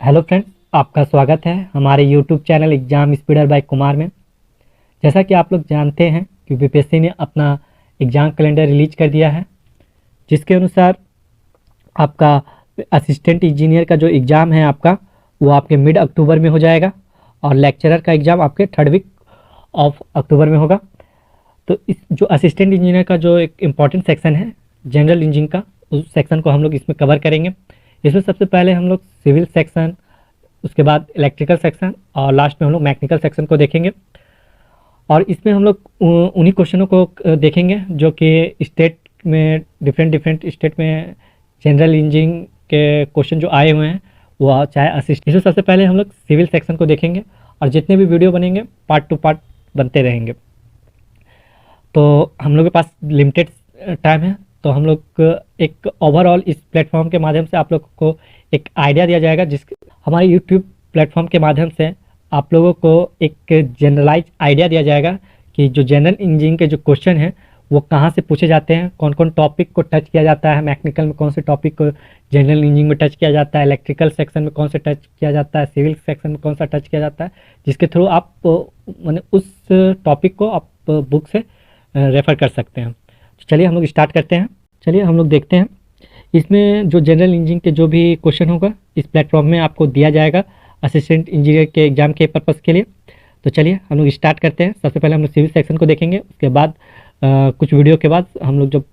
Hello friends, आपका स्वागत है हमारे YouTube channel exam speeder by Kumar में। जैसा कि आप लोग जानते हैं कि बीपीएससी ने अपना एग्ज़ाम कैलेंडर रिलीज कर दिया है, जिसके अनुसार आपका असिस्टेंट इंजीनियर का जो एग्ज़ाम है आपका वो आपके मिड अक्टूबर में हो जाएगा और लेक्चरर का एग्ज़ाम आपके थर्ड वीक ऑफ अक्टूबर में होगा। तो इस जो असिस्टेंट इंजीनियर का जो एक इम्पॉर्टेंट सेक्शन है जनरल इंजीनियरिंग का, उस सेक्शन को हम लोग इसमें कवर करेंगे। इसमें सबसे पहले हम लोग सिविल सेक्शन, उसके बाद इलेक्ट्रिकल सेक्शन और लास्ट में हम लोग मैकेनिकल सेक्शन को देखेंगे। और इसमें हम लोग उन्हीं क्वेश्चनों को देखेंगे जो कि स्टेट में डिफरेंट स्टेट में जनरल इंजीनियरिंग के क्वेश्चन जो आए हुए हैं वो चाहे असिस्ट। इसमें सबसे पहले हम लोग सिविल सेक्शन को देखेंगे और जितने भी वीडियो बनेंगे पार्ट टू पार्ट बनते रहेंगे। तो हम लोग के पास लिमिटेड टाइम है, तो हम लोग एक ओवरऑल इस प्लेटफॉर्म के माध्यम से आप लोग को एक आइडिया दिया जाएगा, जिस हमारे यूट्यूब प्लेटफॉर्म के माध्यम से आप लोगों को एक जनरलाइज आइडिया दिया जाएगा कि जो जनरल इंजीनियरिंग के जो क्वेश्चन हैं वो कहाँ से पूछे जाते हैं, कौन कौन टॉपिक को टच किया जाता है, मैकेनिकल में कौन से टॉपिक को जनरल इंजीनियरिंग में टच किया जाता है, इलेक्ट्रिकल सेक्शन में कौन से टच किया जाता है, सिविल सेक्शन में कौन सा टच किया जाता है, जिसके थ्रू आप माने उस टॉपिक को आप बुक से रेफ़र कर सकते हैं। चलिए हम लोग स्टार्ट करते हैं। चलिए हम लोग देखते हैं इसमें जो जनरल इंजीनियरिंग के जो भी क्वेश्चन होगा इस प्लेटफॉर्म में आपको दिया जाएगा असिस्टेंट इंजीनियर के एग्ज़ाम के पर्पज़ के लिए। तो चलिए हम लोग स्टार्ट करते हैं। सबसे पहले हम लोग सिविल सेक्शन को देखेंगे, उसके बाद कुछ वीडियो के बाद हम लोग जब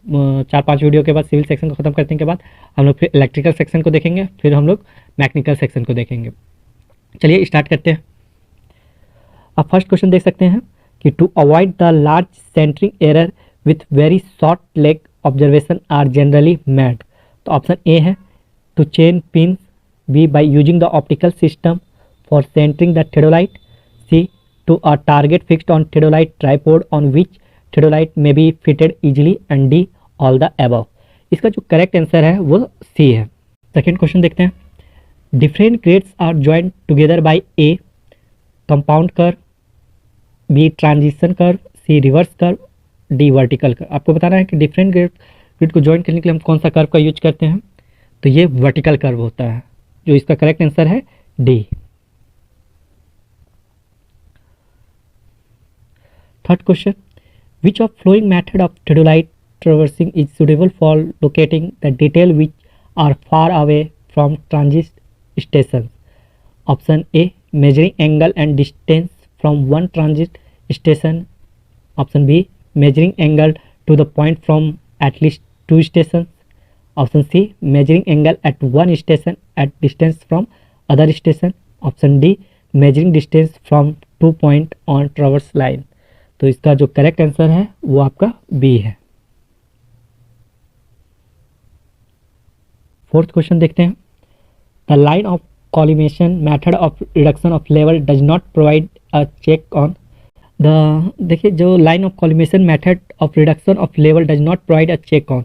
4-5 वीडियो के बाद सिविल सेक्शन को ख़त्म करने के बाद हम लोग फिर इलेक्ट्रिकल सेक्शन को देखेंगे, फिर हम लोग मैकेनिकल सेक्शन को देखेंगे। चलिए स्टार्ट करते हैं। आप फर्स्ट क्वेश्चन देख सकते हैं कि to avoid the large centering error with very short leg observation are generally made. तो ऑप्शन ए है to chain pin, B by using the optical system for centering the theodolite, C to a target fixed on theodolite tripod on which theodolite may be fitted easily, and D all the above. इसका जो correct answer है वो C है। Second question देखते हैं। Different grades are joint together by A compound curve, B transition curve, C reverse curve, D vertical curve. आपको बताना है कि डिफरेंट ग्रेड को ज्वाइन करने के लिए हम कौन सा कर्व का यूज करते हैं, तो ये वर्टिकल कर्व होता है, जो इसका करेक्ट आंसर है D. Third question, which of following method of theodolite traversing is suitable for locating the detail which are far away from transit station. Option A measuring angle and distance from one transit station, option B measuring angle to the point from at least 2 stations, option C measuring angle at one station at distance from other station, option D measuring distance from 2 point on traverse line। तो इसका जो correct answer है वो आपका B है। Fourth question देखते हैं। The line of collimation method of reduction of level does not provide a check on देखिए जो line of collimation method of reduction of level does not provide a check on,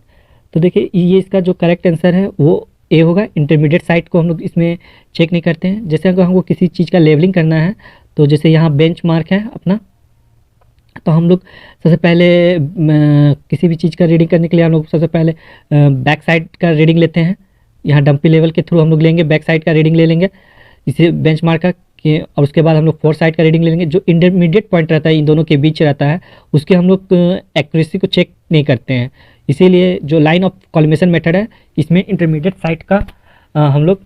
तो देखिए ये इसका जो correct answer है वो ए होगा। इंटरमीडिएट साइट को हम लोग इसमें चेक नहीं करते हैं। जैसे अगर हमको किसी चीज़ का लेवलिंग करना है, तो जैसे यहाँ बेंच मार्क है अपना, तो हम लोग सबसे पहले किसी भी चीज़ का रीडिंग करने के लिए हम लोग सबसे पहले बैक साइड का रीडिंग लेते हैं। यहाँ डंपी लेवल के थ्रू हम लोग लेंगे, बैक साइड का रीडिंग ले लेंगे इसे बेंच मार्क का कि, और उसके बाद हम लोग फोर साइड का रीडिंग ले लेंगे। जो इंटरमीडिएट पॉइंट रहता है इन दोनों के बीच रहता है, उसके हम लोग एक्यूरेसी को चेक नहीं करते हैं। इसीलिए जो लाइन ऑफ कॉलिमेशन मेथड है इसमें इंटरमीडिएट साइड का हम लोग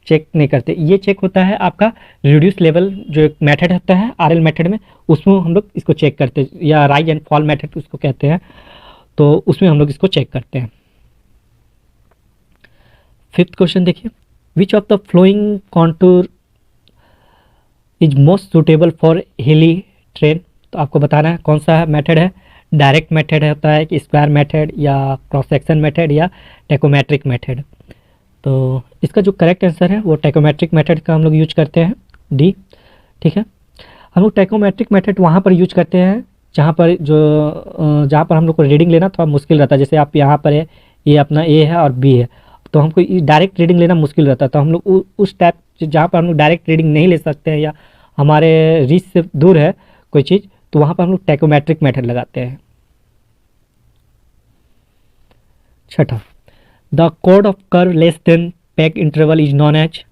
चेक नहीं करते। ये चेक होता है आपका रिड्यूस लेवल जो एक मेथड होता है आरएल मेथड में, उसमें हम लोग इसको चेक करते हैं, या राइज एंड फॉल मेथड उसको कहते हैं, तो उसमें हम लोग इसको चेक करते हैं। फिफ्थ क्वेश्चन देखिए, which of the flowing contour is most suitable for हिली ट्रेन। तो आपको बताना है कौन सा मेथड है। डायरेक्ट मेथड होता है कि स्क्वायर मेथड, या क्रॉस सेक्शन मेथड, या टेकोमेट्रिक मेथड। तो इसका जो करेक्ट आंसर है वो टेकोमेट्रिक मेथड का हम लोग यूज करते हैं, डी। ठीक है, हम लोग टेकोमेट्रिक मेथड वहाँ पर यूज करते हैं जहाँ पर हम लोग को रीडिंग लेना थोड़ा मुश्किल रहता है। जैसे आप यहाँ पर है, ये अपना ए है और बी है, तो हमको डायरेक्ट रीडिंग लेना मुश्किल रहता है। तो हम लोग उस टाइप जहाँ पर हम लोग डायरेक्ट रीडिंग नहीं ले सकते हैं, या हमारे रीच से दूर है कोई चीज़, तो वहाँ पर हम लोग टेकोमेट्रिक मेथड लगाते हैं। छठा, द कोड of curve less than peg interval is known as.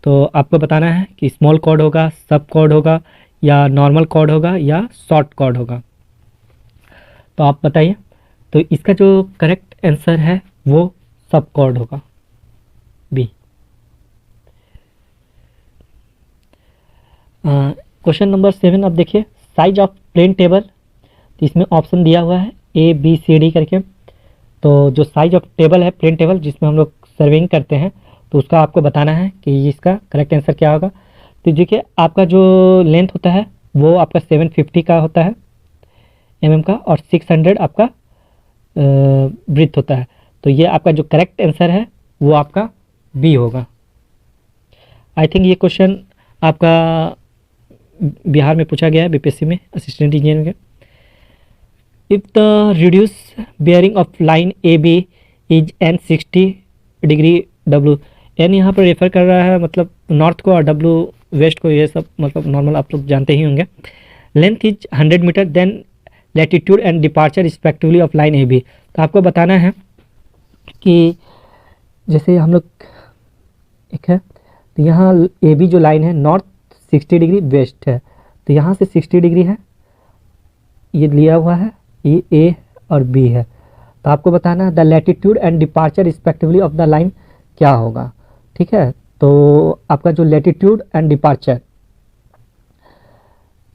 तो आपको बताना है कि स्मॉल कॉर्ड होगा, सब कॉर्ड होगा, या नॉर्मल कॉर्ड होगा, या शॉर्ट कॉर्ड होगा। तो आप बताइए। तो इसका जो करेक्ट आंसर है वो सब कॉर्ड होगा, बी। क्वेश्चन नंबर 7 अब देखिए, साइज ऑफ प्लेन टेबल। तो इसमें ऑप्शन दिया हुआ है ए बी सी डी करके। तो जो साइज ऑफ टेबल है, प्लेन टेबल जिसमें हम लोग सर्विंग करते हैं, तो उसका आपको बताना है कि इसका करेक्ट आंसर क्या होगा। तो देखिए, आपका जो लेंथ होता है वो आपका 750 का होता है mm का, और 600 आपका ब्रीथ होता है। तो ये आपका जो करेक्ट आंसर है वो आपका बी होगा। आई थिंक ये क्वेश्चन आपका बिहार में पूछा गया है, बीपीएससी में, असिस्टेंट इंजीनियर के। If the reduce bearing of line A B is N 60 degree W, N यहाँ पर रेफर कर रहा है मतलब नॉर्थ को, और डब्ल्यू वेस्ट को, ये सब मतलब नॉर्मल आप लोग जानते ही होंगे। Length is 100 metre, then latitude and departure respectively of line A B. तो आपको बताना है कि जैसे हम लोग एक है, तो यहाँ ए बी जो लाइन है नॉर्थ 60 डिग्री, वेस्ट है, तो यहाँ से 60 डिग्री है, ये लिया हुआ है, ये ए और बी है। तो आपको बताना है the latitude and departure respectively of the line क्या होगा। ठीक है, तो आपका जो लैटिट्यूड एंड डिपार्चर,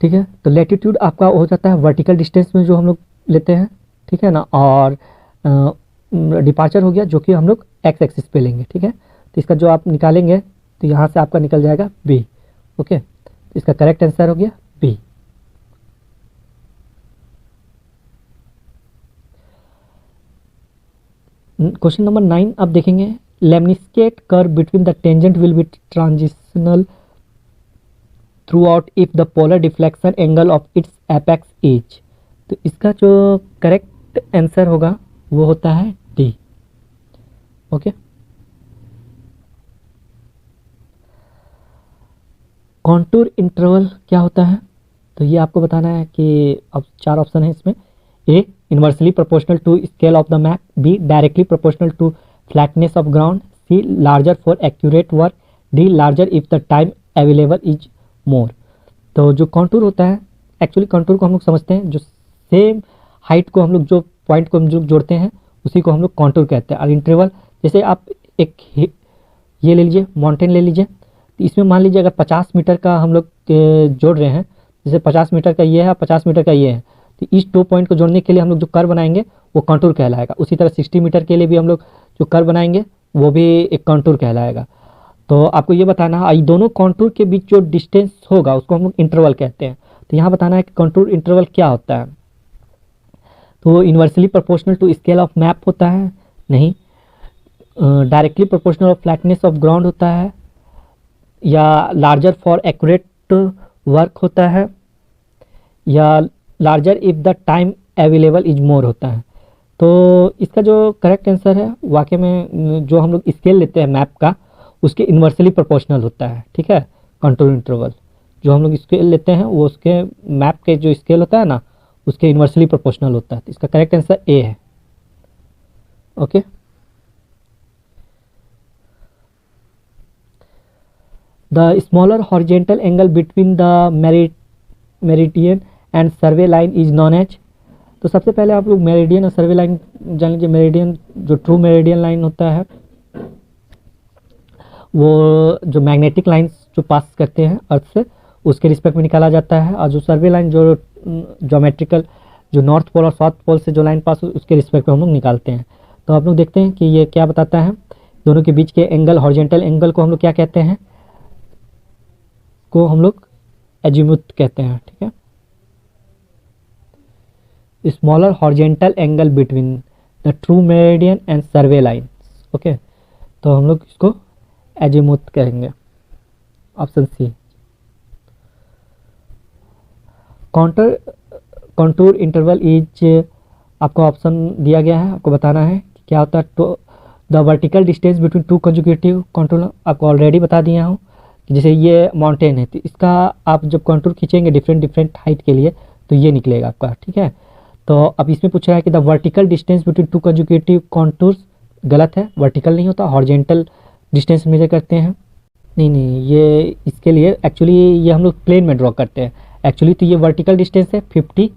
ठीक है, तो लैटिट्यूड आपका हो जाता है वर्टिकल डिस्टेंस में जो हम लोग लेते हैं, ठीक है ना, और डिपार्चर हो गया जो कि हम लोग एक्स एक्सिस पे लेंगे। ठीक है, तो इसका जो आप निकालेंगे तो यहाँ से आपका निकल जाएगा बी। ओके, तो इसका करेक्ट आंसर हो गया बी। क्वेश्चन नंबर 9 आप देखेंगे, lemniscate curve between the tangent will be transitional throughout if the polar deflection angle of its apex is. तो इसका जो करेक्ट आंसर होगा वो होता है डी। ओके, कॉन्टूर इंटरवल क्या होता है, तो ये आपको बताना है कि अब 4 ऑप्शन है इसमें। A inversely proportional to scale of the map, B directly proportional to flatness of ground, C larger for accurate work, D larger if the time available is more. तो जो कॉन्टूर होता है, एक्चुअली कॉन्टूर को हम लोग समझते हैं जो सेम हाइट को हम लोग, जो पॉइंट को हम लोग जोड़ते हैं उसी को हम लोग कॉन्टूर कहते हैं। और इंटरवल, जैसे आप एक ये ले लीजिए, माउंटेन ले लीजिए, तो इसमें मान लीजिए अगर 50 मीटर का हम लोग जोड़ रहे हैं, जैसे 50 मीटर का ये है, 50 मीटर का ये है, तो इस 2 पॉइंट को जोड़ने के लिए हम लोग जो कर्व बनाएंगे वो कॉन्टूर कहलाएगा। उसी तरह 60 मीटर के लिए भी हम लोग जो कर्व बनाएंगे वो भी एक कॉन्टूर कहलाएगा। तो आपको ये बताना है दोनों कॉन्टूर के बीच जो डिस्टेंस होगा उसको हम लोग इंटरवल कहते हैं। तो यहाँ बताना है कि कॉन्टूर इंटरवल क्या होता है। तो वो inversely proportional to scale of map होता है, नहीं, directly proportional of flatness of ground होता है, या लार्जर फॉर एक्यूरेट वर्क होता है, या larger if the time available is मोर होता है। तो इसका जो करेक्ट आंसर है वाकई में जो हम लोग स्केल लेते हैं मैप का उसके इन्वर्सली प्रोपोर्शनल होता है। ठीक है, कंट्रोल इंटरवल जो हम लोग स्केल लेते हैं वो उसके मैप के जो स्केल होता है ना उसके इन्वर्सली प्रोपोर्शनल होता है। तो इसका करेक्ट आंसर ए है। Okay, the smaller horizontal angle between the meridian and survey line is known as. तो सबसे पहले आप लोग मेरिडियन और सर्वे लाइन जान लीजिए। मेरिडियन जो ट्रू मेरिडियन लाइन होता है वो जो मैग्नेटिक लाइंस जो पास करते हैं अर्थ से उसके रिस्पेक्ट में निकाला जाता है, और जो सर्वे लाइन जो ज्योमेट्रिकल जो नॉर्थ पोल और साउथ पोल से जो लाइन पास उसके रिस्पेक्ट में हम लोग निकालते हैं। तो आप लोग देखते हैं कि ये क्या बताता है, दोनों के बीच के एंगल, हॉरिजेंटल एंगल को हम लोग क्या कहते हैं, को हम लोग एजीमुथ कहते हैं। ठीक है, smaller horizontal angle between the true meridian and survey line. Okay, तो हम लोग इसको एजीमुथ कहेंगे, option C. Contour interval is आपको ऑप्शन दिया गया है, आपको बताना है कि क्या होता है। तो the vertical distance between two conjugative contour आपको ऑलरेडी बता दिया हूँ। जैसे ये माउंटेन है तो इसका आप जब कॉन्टूर खींचेंगे डिफरेंट हाइट के लिए तो ये निकलेगा आपका। ठीक है, तो अब इसमें पूछा है कि the vertical distance between two conjugative contours, गलत है, वर्टिकल नहीं होता, हॉरिजेंटल डिस्टेंस मेजर करते हैं। नहीं नहीं, ये इसके लिए एक्चुअली ये हम लोग प्लेन में ड्रॉ करते हैं। एक्चुअली तो ये वर्टिकल डिस्टेंस है 50,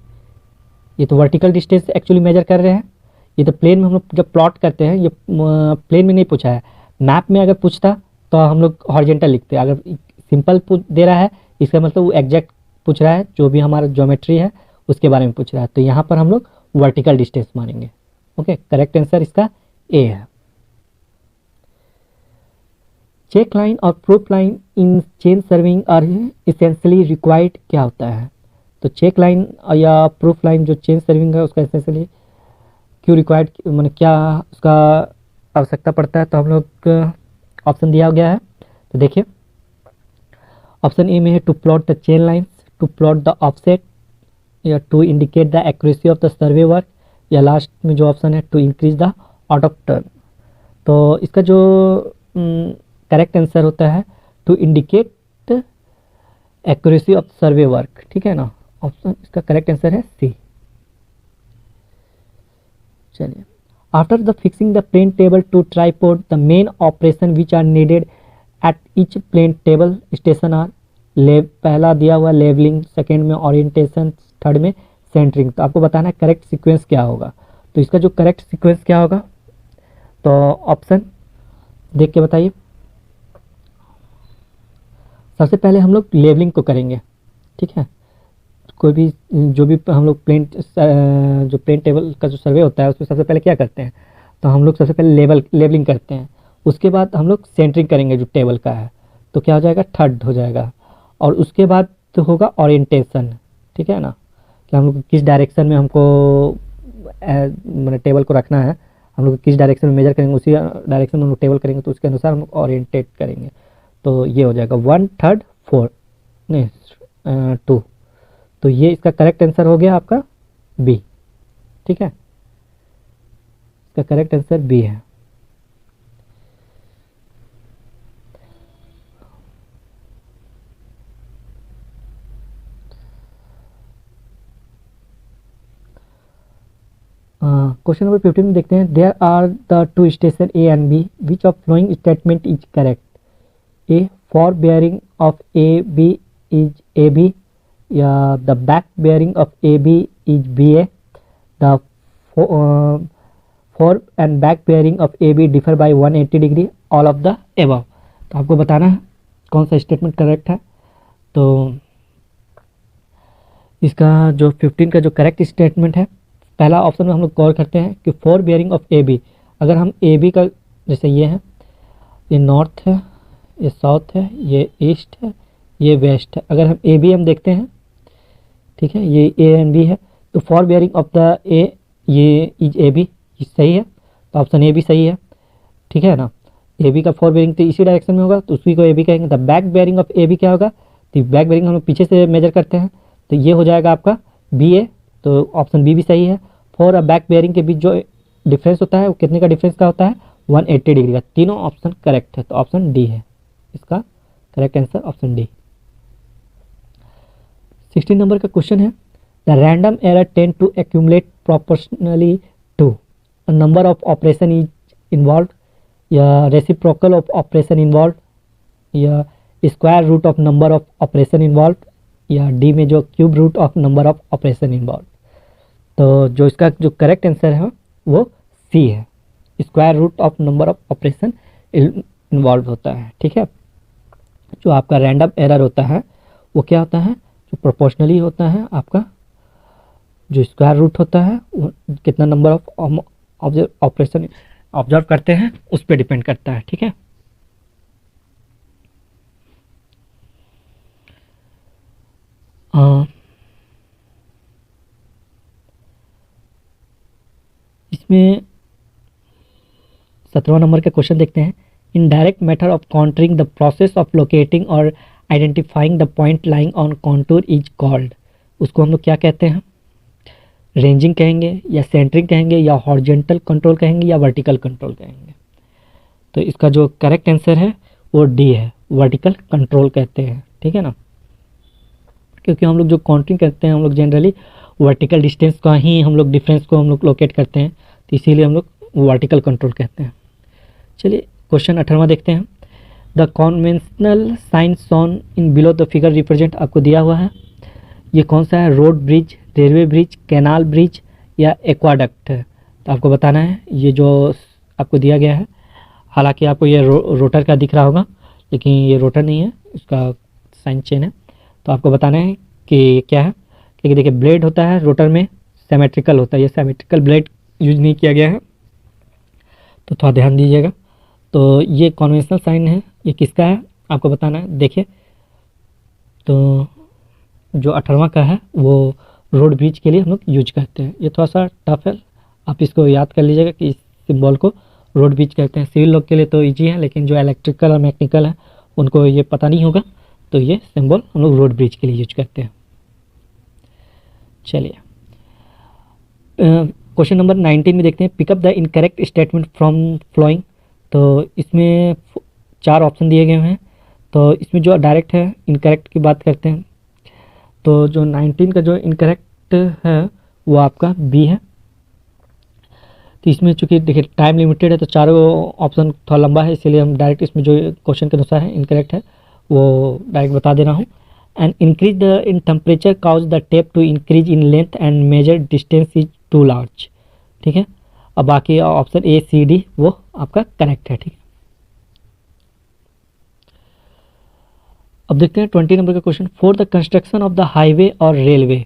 ये तो वर्टिकल डिस्टेंस एक्चुअली मेजर कर रहे हैं। ये तो प्लेन में हम लोग जब प्लॉट करते हैं, ये प्लेन में नहीं पूछा है। मैप में अगर पूछता तो हम लोग हॉरिजेंटल लिखते हैं। अगर सिंपल दे रहा है इसका मतलब वो एग्जैक्ट पूछ रहा है, जो भी हमारा ज्योमेट्री है उसके बारे में पूछ रहा है, तो यहाँ पर हम लोग वर्टिकल डिस्टेंस मानेंगे। ओके, करेक्ट आंसर इसका ए है। चेक लाइन और proof line in chain surveying are essentially required क्या होता है? तो चेक लाइन या प्रूफ लाइन जो चेन सर्विंग है उसका इसेंशियली क्यों रिक्वायर्ड, मैंने क्या उसका आवश्यकता पड़ता है? तो हम लोग ऑप्शन दिया गया है, तो देखिए ऑप्शन ए में है to plot the chain lines, to plot the offset, या to indicate the accuracy of the survey work, या लास्ट में जो ऑप्शन है to increase the out of turn. तो इसका जो करेक्ट आंसर होता है to indicate accuracy of survey work, ठीक है ना। ऑप्शन इसका करेक्ट आंसर है सी। चलिए, after the fixing the plane table to tripod the main operation which are needed at each plane table station are, पहला दिया हुआ लेवलिंग, सेकेंड में ओरिएंटेशन, थर्ड में सेंटरिंग। तो आपको बताना है करेक्ट सीक्वेंस क्या होगा। तो इसका जो करेक्ट सीक्वेंस क्या होगा, तो ऑप्शन देख के बताइए। सबसे पहले हम लोग लेवलिंग को करेंगे, ठीक है। कोई भी जो भी हम लोग जो प्लेन टेबल का जो सर्वे होता है उसमें सबसे पहले क्या करते हैं, तो हम लोग सबसे पहले लेवलिंग करते हैं। उसके बाद हम लोग सेंटरिंग करेंगे जो टेबल का है, तो क्या हो जाएगा, थर्ड हो जाएगा। और उसके बाद तो होगा ओरिएंटेशन, ठीक है ना, कि हम लोग किस डायरेक्शन में हमको मतलब टेबल को रखना है, हम लोग किस डायरेक्शन में मेजर करेंगे उसी डायरेक्शन में हम लोग टेबल करेंगे, तो उसके अनुसार हम लोग ओरिएंटेट करेंगे। तो ये हो जाएगा 1 3 4 नहीं 2। तो ये इसका करेक्ट आंसर हो गया आपका बी, ठीक है। इसका करेक्ट आंसर बी है। क्वेश्चन नंबर 15 में देखते हैं, there are the two station A and B, which of flowing statement is correct? A, fore bearing of A B is A B, या the back bearing of A B is B A, the fore and back bearing of A B differ by 180 degree, all of the above. तो आपको बताना है कौन सा statement correct है। तो इसका जो 15 का जो करेक्ट स्टेटमेंट है, पहला ऑप्शन में हम लोग गौर करते हैं कि fore bearing of A B, अगर हम ए बी का, जैसे ये है, ये नॉर्थ है, ये साउथ है, ये ईस्ट है, ये वेस्ट है, अगर हम ए बी हम देखते हैं, ठीक है, ये ए एंड बी है, तो फॉर बेयरिंग ऑफ द ए, ये इज ए बी, सही है, तो ऑप्शन ए भी सही है, ठीक है ना। ए बी का फॉर बेयरिंग तो इसी डायरेक्शन में होगा, तो उसी को ए बी कहेंगे। The back bearing of A B क्या होगा, तो बैक बेयरिंग हम लोग पीछे से मेजर करते हैं, तो ये हो जाएगा आपका बी ए, तो ऑप्शन बी भी सही है। फॉर अ बैक बेयरिंग के बीच जो डिफरेंस होता है वो कितने का डिफरेंस का होता है, 180 डिग्री का। तीनों ऑप्शन करेक्ट है, तो ऑप्शन डी है इसका correct answer, option D. 16 number का क्वेश्चन है, the random error tend to accumulate proportionally to a number of operation is involve, या रेसिप्रोकल ऑफ ऑपरेशन इन्वॉल्व, या square root of number of operation involve, या D में जो cube root of number of operation involve. तो जो इसका जो correct answer है वो सी है, square root of number of operation involve होता है, ठीक है। जो आपका रैंडम एरर होता है वो क्या होता है, जो प्रोपोर्शनली होता है, आपका जो स्क्वायर रूट होता है वो कितना नंबर ऑफ ऑपरेशन ऑब्जर्व करते हैं उस पर डिपेंड करता है, ठीक है। इसमें 17वां नंबर का क्वेश्चन देखते हैं, in direct method of contouring the process of locating और identifying the point lying on contour is called. उसको हम लोग क्या कहते हैं, रेंजिंग कहेंगे, या सेंटरिंग कहेंगे, या हॉरिजॉन्टल कंट्रोल कहेंगे, या वर्टिकल कंट्रोल कहेंगे। तो इसका जो करेक्ट आंसर है वो डी है, वर्टिकल कंट्रोल कहते हैं, ठीक है ना। क्योंकि हम लोग जो काउंटिंग करते हैं हम लोग जनरली वर्टिकल डिस्टेंस का ही हम लोग डिफरेंस को हम लोग लोकेट करते हैं, तो इसीलिए हम लोग वर्टिकल कंट्रोल कहते हैं। चलिए क्वेश्चन 18वां देखते हैं, the conventional sign shown in below the figure represent आपको दिया हुआ है। ये कौन सा है, road bridge, railway bridge, canal bridge या एक्वाडक्ट है। तो आपको बताना है ये जो आपको दिया गया है। हालांकि आपको ये रोटर का दिख रहा होगा, लेकिन ये रोटर नहीं है, इसका साइन चेन है। तो आपको बताना है कि क्या है, क्योंकि देखिए ब्लेड होता है रोटर में सिमेट्रिकल होता है, ये सिमेट्रिकल ब्लेड यूज नहीं किया गया है, तो थोड़ा ध्यान दीजिएगा। तो ये कन्वेंशनल साइन है, ये किसका है आपको बताना है। देखिए तो जो 18वां का है वो रोड ब्रिज के लिए हम लोग यूज करते हैं। ये थोड़ा सा टफ है, आप इसको याद कर लीजिएगा कि इस सिंबल को रोड ब्रिज कहते हैं। सिविल लोग के लिए तो ईजी है, लेकिन जो इलेक्ट्रिकल और मैकेनिकल है उनको ये पता नहीं होगा, तो ये सिंबल हम लोग रोड ब्रिज के लिए यूज करते हैं। चलिए क्वेश्चन नंबर 19 में देखते हैं, pick up the incorrect statement from following. तो इसमें 4 ऑप्शन दिए गए हैं, तो इसमें जो डायरेक्ट है इनकरेक्ट की बात करते हैं। तो जो 19 का जो इनकरेक्ट है वो आपका बी है। तो इसमें चूंकि देखिए टाइम लिमिटेड है, तो चारों ऑप्शन थोड़ा लंबा है, इसलिए हम डायरेक्ट इसमें जो क्वेश्चन के अनुसार है इनकरेक्ट है वो डायरेक्ट बता दे रहा हूँ। And increase the in temperature cause the tape to increase in length and measure distance is too large. ठीक है, अब बाकी ऑप्शन ए सी डी वो आपका करेक्ट है। ठीक है, अब देखते हैं 20 नंबर का question, for the construction of the highway और रेलवे।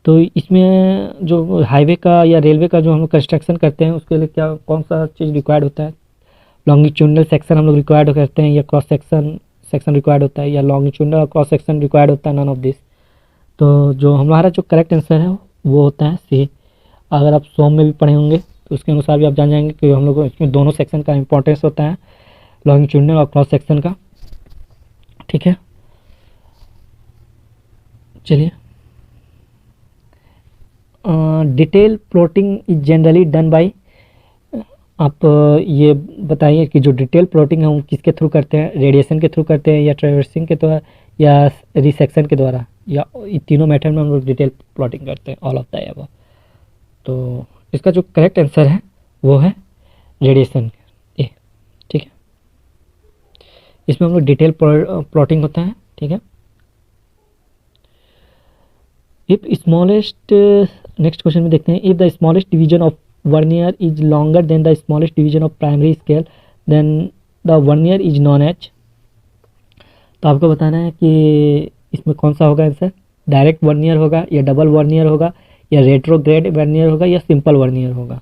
तो इसमें जो हाईवे का या रेलवे का जो हम लोग कंस्ट्रक्शन करते हैं उसके लिए क्या कौन सा चीज़ रिक्वायर्ड होता है। लॉन्गिट्यूडनल सेक्शन हम लोग रिक्वायर्ड करते हैं, या क्रॉस सेक्शन रिक्वायर्ड होता है, या लॉन्गिट्यूडनल और क्रॉस सेक्शन रिक्वायर्ड होता है, नन ऑफ दिस। तो जो हमारा जो करेक्ट आंसर है वो होता है सी। अगर आप सोम में भी पढ़े होंगे तो उसके अनुसार भी आप जान जाएंगे कि हम लोग इसमें दोनों सेक्शन का इंपॉर्टेंस होता है, लॉन्गिट्यूडनल और क्रॉस सेक्शन का। ठीक है, चलिए detail plotting is generally done by, आप ये बताइए कि जो डिटेल प्लॉटिंग है वो किसके थ्रू करते हैं, रेडिएशन के थ्रू करते हैं, या ट्रेवर्सिंग के द्वारा, या रिसेक्शन के द्वारा, या इन तीनों मेथड में हम लोग डिटेल प्लॉटिंग करते हैं, ऑल ऑफ द अबव। तो इसका जो करेक्ट आंसर है वो है रेडिएशन ए। ठीक है, इसमें हम लोग डिटेल प्लॉटिंग होता है। ठीक है, इफ स्मॉलेस्ट, नेक्स्ट क्वेश्चन में देखते हैं, if the smallest division of vernier is longer than the smallest division of primary scale then the vernier is non H. तो आपको बताना है कि इसमें कौन सा होगा आंसर, डायरेक्ट वर्नियर होगा, या डबल वर्नियर होगा, या रेट्रोग्रेड वर्नियर होगा, या सिंपल वर्नियर होगा।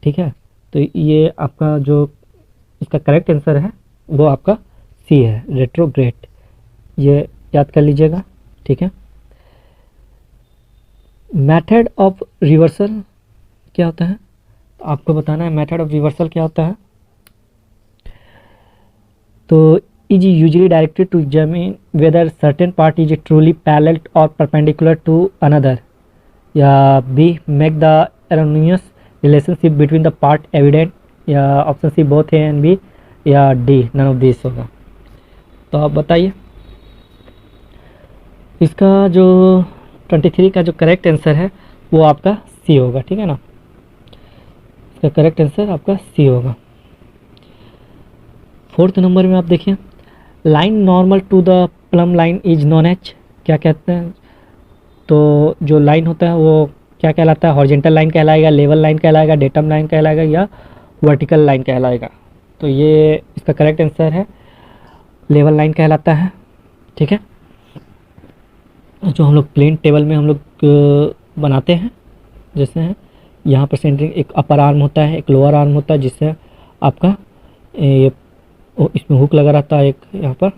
ठीक है, तो ये आपका जो इसका करेक्ट आंसर है वो आपका सी है, रेट्रोग्रेड। ये याद कर लीजिएगा। ठीक है, मेथड ऑफ रिवर्सल क्या होता है, तो आपको बताना है मेथड ऑफ रिवर्सल क्या होता है। तो is usually directed to examine whether certain part is truly parallel और परपेंडिकुलर टू अनदर, या B make the erroneous relationship between the part evident, या option C both A and B, या D none of this होगा। तो आप बताइए इसका जो 23 का जो करेक्ट आंसर है वो आपका सी होगा। ठीक है ना, इसका करेक्ट आंसर आपका सी होगा। 4th नंबर में आप देखिए, line normal to the plumb line is non H, क्या कहते हैं। तो जो लाइन होता है वो क्या कहलाता है, हॉरिजॉन्टल लाइन कहलाएगा, लेवल लाइन कहलाएगा, डेटम लाइन कहलाएगा, या वर्टिकल लाइन कहलाएगा। तो ये इसका करेक्ट आंसर है लेवल लाइन कहलाता है। ठीक है, जो हम लोग प्लेन टेबल में हम लोग बनाते हैं, जैसे हैं यहाँ पर सेंटरिंग, एक अपर आर्म होता है, एक लोअर आर्म होता है, जिससे आपका ये इसमें हुक लगा रहता है एक यहाँ पर।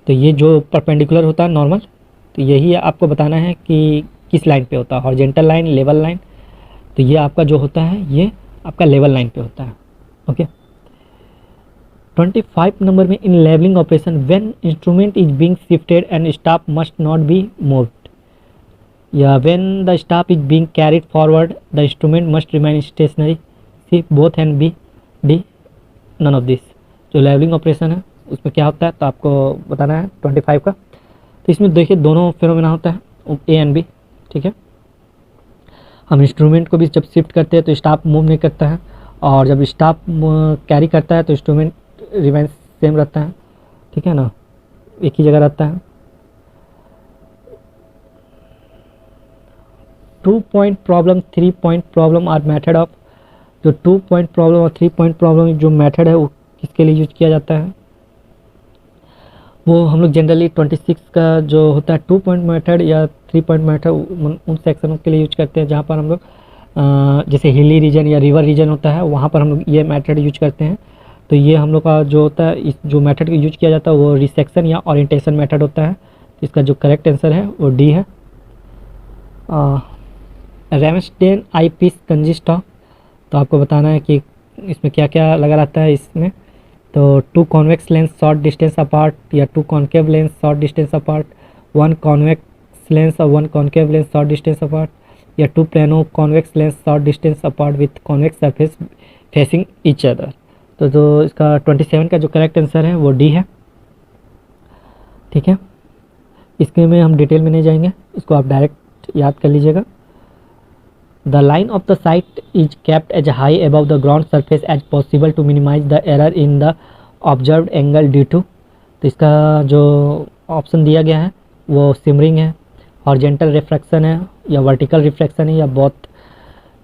तो ये जो परपेंडिकुलर होता है नॉर्मल, तो यही आपको बताना है कि किस लाइन पे होता है, हॉरिजॉन्टल लाइन, लेवल लाइन। तो ये आपका जो होता है ये आपका लेवल लाइन पे होता है। ओके, 25 नंबर में, in leveling operation when instrument is being shifted and staff must not be moved, या when the staff is being carried forward the instrument must remain stationary, C both and B, D none of this. जो leveling operation है उसमें क्या होता है, तो आपको बताना है 25 का। तो इसमें देखिए दोनों फिनोमेना होता है, ए एंड बी। ठीक है, हम इंस्ट्रूमेंट को भी जब शिफ्ट करते हैं तो स्टाफ मूव नहीं करता है, और जब स्टाफ कैरी करता है तो इंस्ट्रूमेंट रिमेंस सेम रहता है, ठीक है ना, एक ही जगह रहता है। 2 point problem, 3 point problem are method of, जो 2 पॉइंट प्रॉब्लम और 3 पॉइंट प्रॉब्लम जो मेथड है वो किसके लिए यूज किया जाता है, वो हम लोग जनरली 26 का जो होता है 2 पॉइंट मेथड या 3 पॉइंट मेथड उन सेक्शनों के लिए यूज करते हैं जहाँ पर हम लोग जैसे हिली रीजन या रिवर रीजन होता है वहाँ पर हम लोग ये मेथड यूज करते हैं। तो ये हम लोग का जो होता है, इस जो मेथड का यूज किया जाता है वो रिसेक्शन या ओरिएंटेशन मेथड होता है। तो इसका जो करेक्ट आंसर है वो डी है। रेमस्टेन आई पीस कंजिस्ट ऑफ, तो आपको बताना है कि इसमें क्या क्या लगा रहता है इसमें। तो 2 convex lens short distance apart, या 2 concave lens short distance apart, 1 convex lens और 1 concave lens short distance apart, या 2 plano convex lens short distance apart with convex surface facing each other. तो जो इसका 27 का जो करेक्ट आंसर है वो डी है, ठीक है। इसके में हम डिटेल में नहीं जाएंगे, इसको आप डायरेक्ट याद कर लीजिएगा। The line of the site is kept as high above the ground surface as possible to minimize the error in the observed angle due to, तो इसका जो ऑप्शन दिया गया है वो सिमरिंग है, हॉरिजेंटल रिफ्रैक्शन है, या वर्टिकल रिफ्रैक्शन है, या बोथ,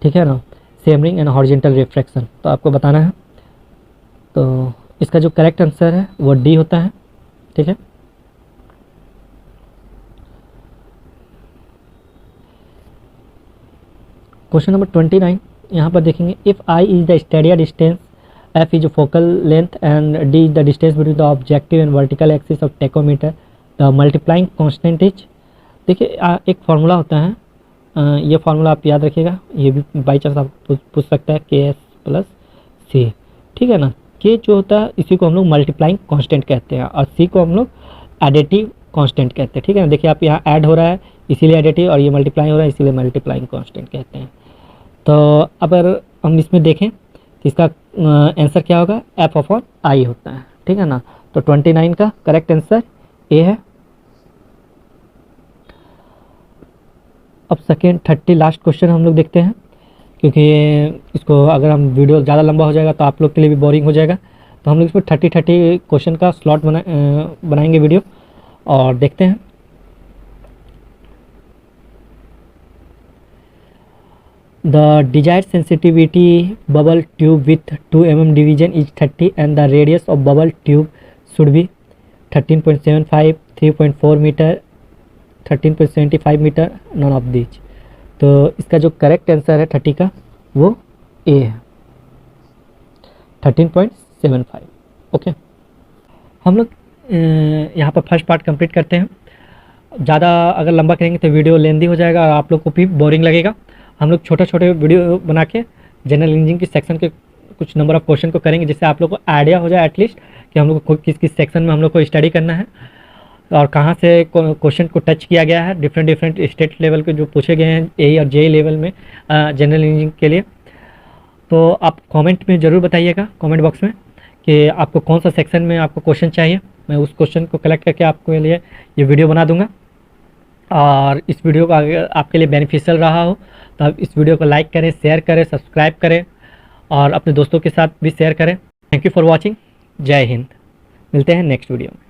ठीक है ना, सिमरिंग एंड हॉरिजेंटल रिफ्रैक्शन। तो आपको बताना है। तो इसका जो करेक्ट आंसर है वो डी होता है, ठीक है। क्वेश्चन नंबर 29 यहाँ पर देखेंगे, if I is the stadia distance, F is focal length and D is the distance between the objective and vertical axis of tacheometer, the multiplying constant is. देखिए एक फार्मूला होता है, ये फार्मूला आप याद रखिएगा, ये भी बाई चांस आप पूछ सकता है, के एस प्लस सी, ठीक है ना। के जो होता है इसी को हम लोग मल्टीप्लाइंग कांस्टेंट कहते हैं और सी को हम लोग एडिटिव कांस्टेंट कहते हैं, ठीक है ना। देखिए आप यहाँ ऐड हो रहा है इसीलिए एडिटिव, और ये मल्टीप्लाई हो रहा है इसीलिए मल्टीप्लाइंग कांस्टेंट कहते हैं। तो अगर हम इसमें देखें तो इसका आंसर क्या होगा, एफ अपॉन आई होता है, ठीक है ना। तो 29 का करेक्ट आंसर ए है। अब सेकेंड 30 लास्ट क्वेश्चन हम लोग देखते हैं, क्योंकि इसको अगर हम वीडियो ज़्यादा लंबा हो जाएगा तो आप लोग के लिए भी बोरिंग हो जाएगा। तो हम लोग इसमें 30 क्वेश्चन का स्लॉट बनाएंगे वीडियो, और देखते हैं। The desired sensitivity bubble tube with 2 mm division is 30 and the radius of bubble tube should be 13.75, 3.4 metre, 13.75 metre, none of these। तो इसका जो करेक्ट आंसर है 30 का वो ए है, 13.75। ओके, हम लोग यहाँ पर फर्स्ट पार्ट कंप्लीट करते हैं। ज़्यादा अगर लंबा करेंगे तो वीडियो लेंदी हो जाएगा और आप लोग को भी बोरिंग लगेगा। हम लोग छोटे छोटे वीडियो बना के जनरल इंजीनियरिंग की सेक्शन के कुछ नंबर ऑफ क्वेश्चन को करेंगे, जिससे आप लोग को आइडिया हो जाए एटलीस्ट कि हम लोग को किस किस सेक्शन में हम लोग को स्टडी करना है और कहाँ से क्वेश्चन को टच किया गया है। डिफरेंट स्टेट लेवल के जो पूछे गए हैं ए और जे लेवल में जनरल इंजीनियरिंग के लिए। तो आप कमेंट में ज़रूर बताइएगा, कमेंट बॉक्स में, कि आपको कौन सा सेक्शन में आपको क्वेश्चन चाहिए। मैं उस क्वेश्चन को कलेक्ट करके आपके लिए ये वीडियो बना दूंगा। और इस वीडियो को अगर आपके लिए बेनिफिशियल रहा हो तो आप इस वीडियो को लाइक करें, शेयर करें, सब्सक्राइब करें और अपने दोस्तों के साथ भी शेयर करें। Thank you for watching. जय हिंद। मिलते हैं नेक्स्ट वीडियो में।